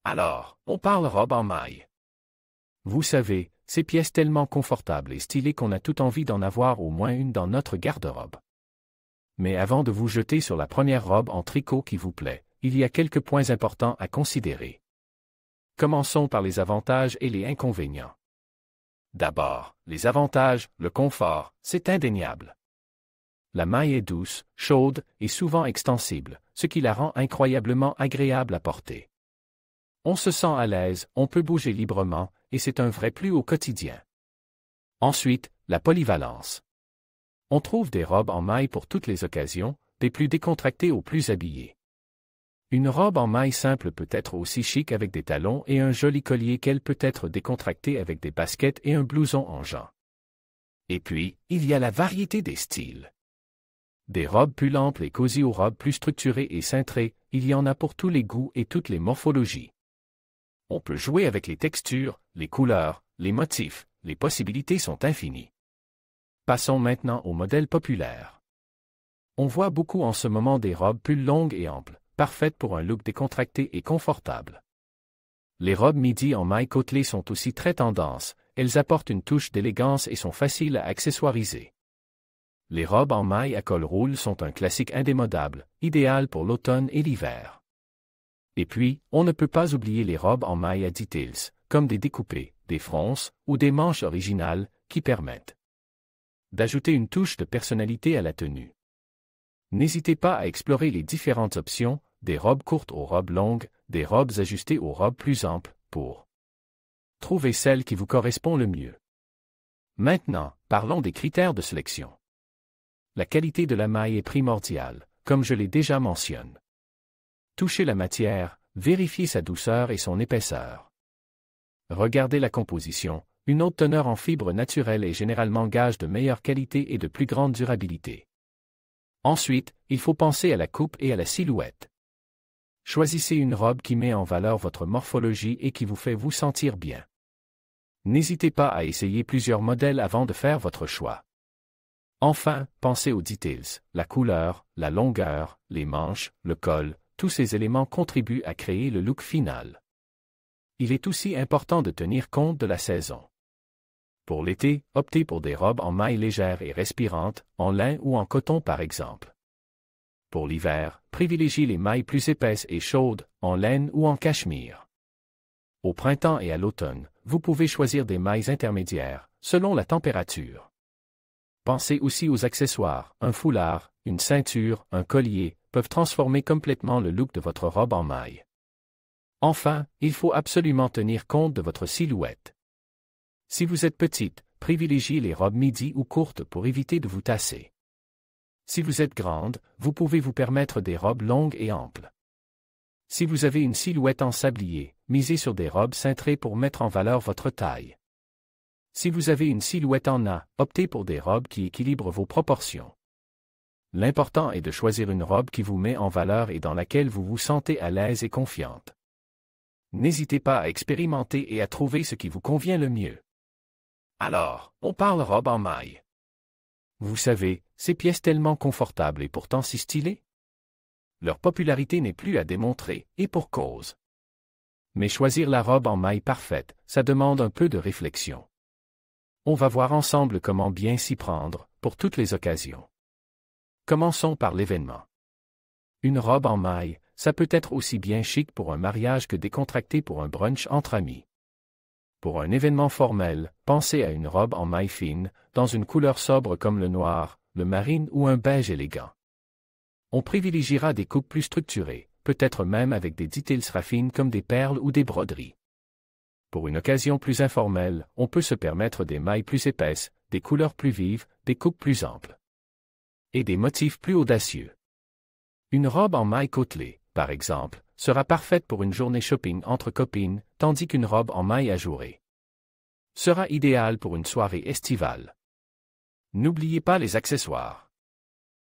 Alors, on parle robe en maille. Vous savez, ces pièces tellement confortables et stylées qu'on a tout envie d'en avoir au moins une dans notre garde-robe. Mais avant de vous jeter sur la première robe en tricot qui vous plaît, il y a quelques points importants à considérer. Commençons par les avantages et les inconvénients. D'abord, les avantages, le confort, c'est indéniable. La maille est douce, chaude et souvent extensible, ce qui la rend incroyablement agréable à porter. On se sent à l'aise, on peut bouger librement, et c'est un vrai plus au quotidien. Ensuite, la polyvalence. On trouve des robes en maille pour toutes les occasions, des plus décontractées aux plus habillées. Une robe en maille simple peut être aussi chic avec des talons et un joli collier qu'elle peut être décontractée avec des baskets et un blouson en jean. Et puis, il y a la variété des styles. Des robes plus amples et cosy aux robes plus structurées et cintrées, il y en a pour tous les goûts et toutes les morphologies. On peut jouer avec les textures, les couleurs, les motifs, les possibilités sont infinies. Passons maintenant aux modèles populaires. On voit beaucoup en ce moment des robes plus longues et amples, parfaites pour un look décontracté et confortable. Les robes midi en maille côtelée sont aussi très tendance, elles apportent une touche d'élégance et sont faciles à accessoiriser. Les robes en maille à col roule sont un classique indémodable, idéal pour l'automne et l'hiver. Et puis, on ne peut pas oublier les robes en maille à details, comme des découpés, des fronces ou des manches originales, qui permettent d'ajouter une touche de personnalité à la tenue. N'hésitez pas à explorer les différentes options, des robes courtes aux robes longues, des robes ajustées aux robes plus amples, pour trouver celle qui vous correspond le mieux. Maintenant, parlons des critères de sélection. La qualité de la maille est primordiale, comme je l'ai déjà mentionné. Touchez la matière, vérifiez sa douceur et son épaisseur. Regardez la composition, une haute teneur en fibres naturelles est généralement gage de meilleure qualité et de plus grande durabilité. Ensuite, il faut penser à la coupe et à la silhouette. Choisissez une robe qui met en valeur votre morphologie et qui vous fait vous sentir bien. N'hésitez pas à essayer plusieurs modèles avant de faire votre choix. Enfin, pensez aux details, la couleur, la longueur, les manches, le col, tous ces éléments contribuent à créer le look final. Il est aussi important de tenir compte de la saison. Pour l'été, optez pour des robes en maille légère et respirantes, en lin ou en coton par exemple. Pour l'hiver, privilégiez les mailles plus épaisses et chaudes, en laine ou en cachemire. Au printemps et à l'automne, vous pouvez choisir des mailles intermédiaires, selon la température. Pensez aussi aux accessoires, un foulard, une ceinture, un collier, peuvent transformer complètement le look de votre robe en maille. Enfin, il faut absolument tenir compte de votre silhouette. Si vous êtes petite, privilégiez les robes midi ou courtes pour éviter de vous tasser. Si vous êtes grande, vous pouvez vous permettre des robes longues et amples. Si vous avez une silhouette en sablier, misez sur des robes cintrées pour mettre en valeur votre taille. Si vous avez une silhouette en A, optez pour des robes qui équilibrent vos proportions. L'important est de choisir une robe qui vous met en valeur et dans laquelle vous vous sentez à l'aise et confiante. N'hésitez pas à expérimenter et à trouver ce qui vous convient le mieux. Alors, on parle robe en maille. Vous savez, ces pièces tellement confortables et pourtant si stylées? Leur popularité n'est plus à démontrer, et pour cause. Mais choisir la robe en maille parfaite, ça demande un peu de réflexion. On va voir ensemble comment bien s'y prendre, pour toutes les occasions. Commençons par l'événement. Une robe en maille, ça peut être aussi bien chic pour un mariage que décontracté pour un brunch entre amis. Pour un événement formel, pensez à une robe en maille fine, dans une couleur sobre comme le noir, le marine ou un beige élégant. On privilégiera des coupes plus structurées, peut-être même avec des details raffines comme des perles ou des broderies. Pour une occasion plus informelle, on peut se permettre des mailles plus épaisses, des couleurs plus vives, des coupes plus amples. Et des motifs plus audacieux. Une robe en maille côtelée, par exemple, sera parfaite pour une journée shopping entre copines, tandis qu'une robe en maille ajourée sera idéale pour une soirée estivale. N'oubliez pas les accessoires.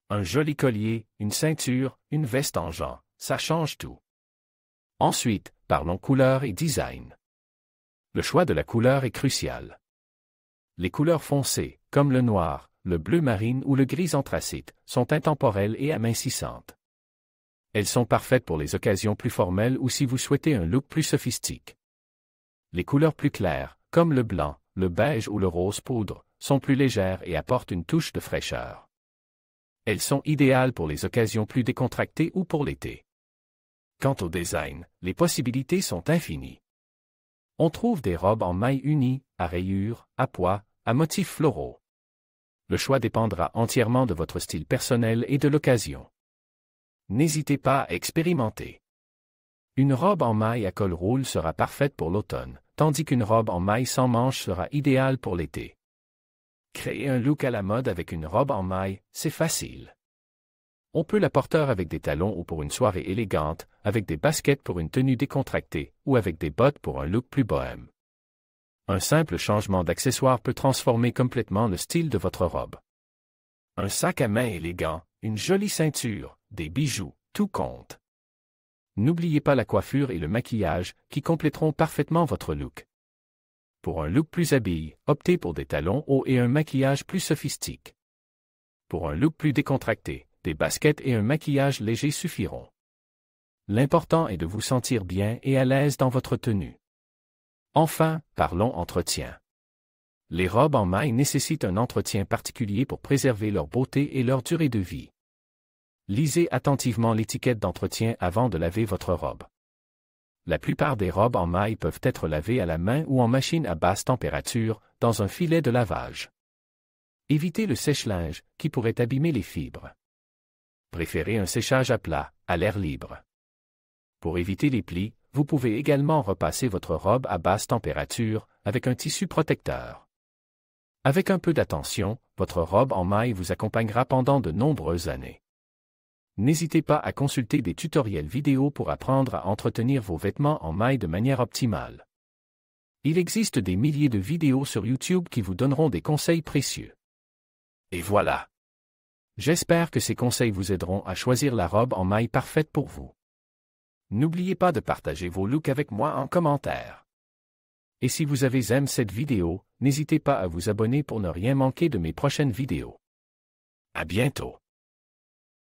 Un joli collier, une ceinture, une veste en jean, ça change tout. Ensuite, parlons couleur et design. Le choix de la couleur est crucial. Les couleurs foncées, comme le noir, le bleu marine ou le gris anthracite, sont intemporelles et amincissantes. Elles sont parfaites pour les occasions plus formelles ou si vous souhaitez un look plus sophistiqué. Les couleurs plus claires, comme le blanc, le beige ou le rose poudre, sont plus légères et apportent une touche de fraîcheur. Elles sont idéales pour les occasions plus décontractées ou pour l'été. Quant au design, les possibilités sont infinies. On trouve des robes en mailles unies, à rayures, à pois, à motifs floraux. Le choix dépendra entièrement de votre style personnel et de l'occasion. N'hésitez pas à expérimenter. Une robe en maille à col roule sera parfaite pour l'automne, tandis qu'une robe en maille sans manches sera idéale pour l'été. Créer un look à la mode avec une robe en maille, c'est facile. On peut la porter avec des talons ou pour une soirée élégante, avec des baskets pour une tenue décontractée, ou avec des bottes pour un look plus bohème. Un simple changement d'accessoire peut transformer complètement le style de votre robe. Un sac à main élégant, une jolie ceinture, des bijoux, tout compte. N'oubliez pas la coiffure et le maquillage, qui compléteront parfaitement votre look. Pour un look plus habillé, optez pour des talons hauts et un maquillage plus sophistiqué. Pour un look plus décontracté, des baskets et un maquillage léger suffiront. L'important est de vous sentir bien et à l'aise dans votre tenue. Enfin, parlons entretien. Les robes en maille nécessitent un entretien particulier pour préserver leur beauté et leur durée de vie. Lisez attentivement l'étiquette d'entretien avant de laver votre robe. La plupart des robes en maille peuvent être lavées à la main ou en machine à basse température, dans un filet de lavage. Évitez le sèche-linge, qui pourrait abîmer les fibres. Préférez un séchage à plat, à l'air libre. Pour éviter les plis, vous pouvez également repasser votre robe à basse température, avec un tissu protecteur. Avec un peu d'attention, votre robe en maille vous accompagnera pendant de nombreuses années. N'hésitez pas à consulter des tutoriels vidéo pour apprendre à entretenir vos vêtements en maille de manière optimale. Il existe des milliers de vidéos sur YouTube qui vous donneront des conseils précieux. Et voilà. J'espère que ces conseils vous aideront à choisir la robe en maille parfaite pour vous. N'oubliez pas de partager vos looks avec moi en commentaire. Et si vous avez aimé cette vidéo, n'hésitez pas à vous abonner pour ne rien manquer de mes prochaines vidéos. À bientôt.